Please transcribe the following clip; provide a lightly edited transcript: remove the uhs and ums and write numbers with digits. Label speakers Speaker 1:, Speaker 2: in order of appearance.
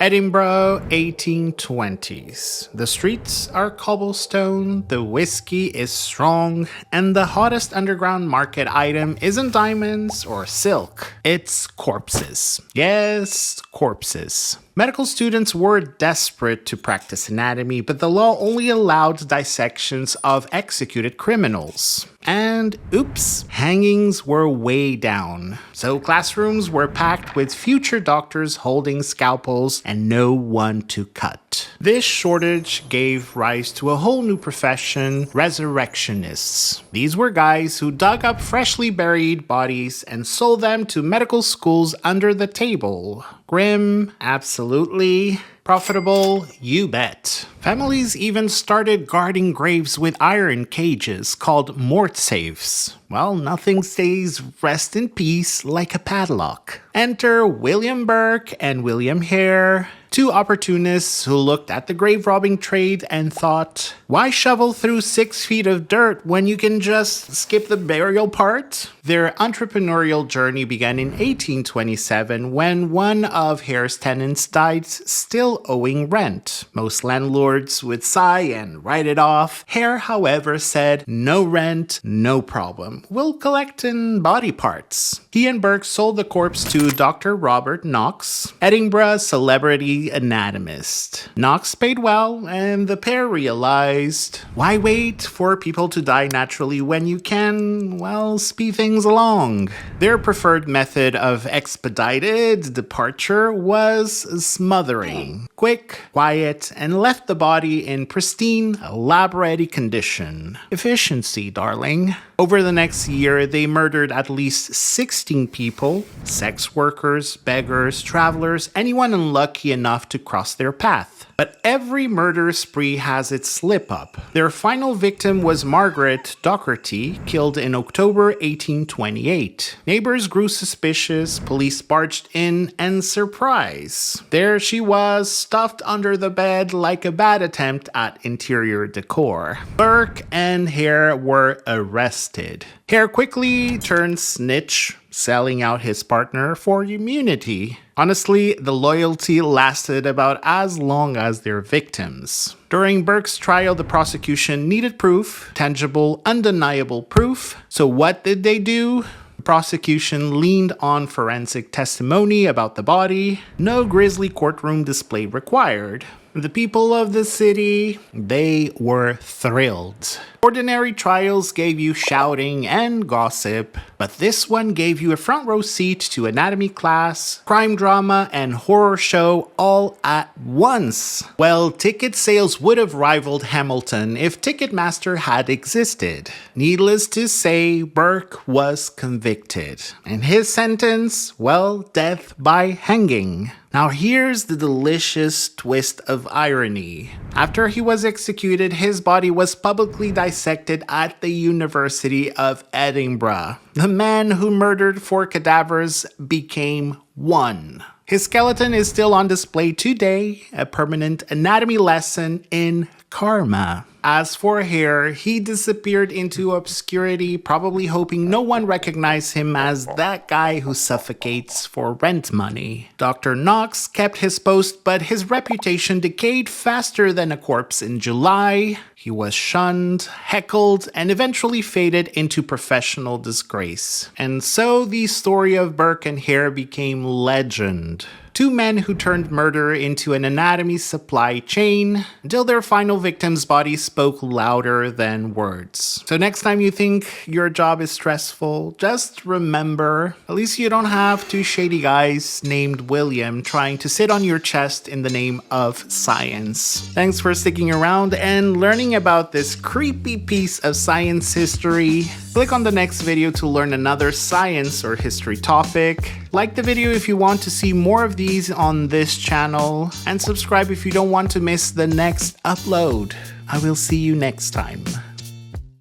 Speaker 1: Edinburgh, 1820s. The streets are cobblestone, the whiskey is strong, and the hottest underground market item isn't diamonds or silk, it's corpses. Yes, corpses. Medical students were desperate to practice anatomy, but the law only allowed dissections of executed criminals. And oops, hangings were way down. So classrooms were packed with future doctors holding scalpels and no one to cut. This shortage gave rise to a whole new profession, resurrectionists. These were guys who dug up freshly buried bodies and sold them to medical schools under the table. Grim, absolutely. Profitable, you bet. Families even started guarding graves with iron cages called mort safes. Well, nothing says rest in peace like a padlock. Enter William Burke and William Hare, two opportunists who looked at the grave robbing trade and thought, why shovel through 6 feet of dirt when you can just skip the burial part? Their entrepreneurial journey began in 1827 when one of Hare's tenants died still owing rent. Most landlords would sigh and write it off. Hare, however, said, no rent, no problem. We'll collect in body parts. He and Burke sold the corpse to Dr. Robert Knox, Edinburgh's celebrity anatomist. Knox paid well, and the pair realized, why wait for people to die naturally when you can, well, speed things along? Their preferred method of expedited departure was smothering. Quick, quiet, and left the body in pristine, lab-ready condition. Efficiency, darling. Over the next year, they murdered at least 16 people, sex workers, beggars, travelers, anyone unlucky enough to cross their path. But every murder spree has its slip-up. Their final victim was Margaret Docherty, killed in October 1828. Neighbors grew suspicious, police barged in, and surprise! There she was, stuffed under the bed like a bad attempt at interior decor. Burke and Hare were arrested. Hare quickly turned snitch, selling out his partner for immunity. Honestly, the loyalty lasted about as long as their victims. During Burke's trial, the prosecution needed proof, tangible, undeniable proof. So what did they do? The prosecution leaned on forensic testimony about the body. No grisly courtroom display required. The people of the city, they were thrilled. Ordinary trials gave you shouting and gossip, but this one gave you a front row seat to anatomy class, crime drama, and horror show all at once. Well, ticket sales would have rivaled Hamilton if Ticketmaster had existed. Needless to say, Burke was convicted. And his sentence, well, death by hanging. Now here's the delicious twist of irony. After he was executed, his body was publicly dissected at the University of Edinburgh. The man who murdered 4 cadavers became one. His skeleton is still on display today, a permanent anatomy lesson in karma. As for Hare, he disappeared into obscurity, probably hoping no one recognized him as that guy who suffocates for rent money. Dr. Knox kept his post, but his reputation decayed faster than a corpse in July. He was shunned, heckled, and eventually faded into professional disgrace. And so the story of Burke and Hare became legend. 2 men who turned murder into an anatomy supply chain until their final victim's body spoke louder than words. So next time you think your job is stressful, just remember, at least you don't have 2 shady guys named William trying to sit on your chest in the name of science. Thanks for sticking around and learning about this creepy piece of science history. Click on the next video to learn another science or history topic. Like the video if you want to see more of these on this channel, and subscribe if you don't want to miss the next upload. I will see you next time.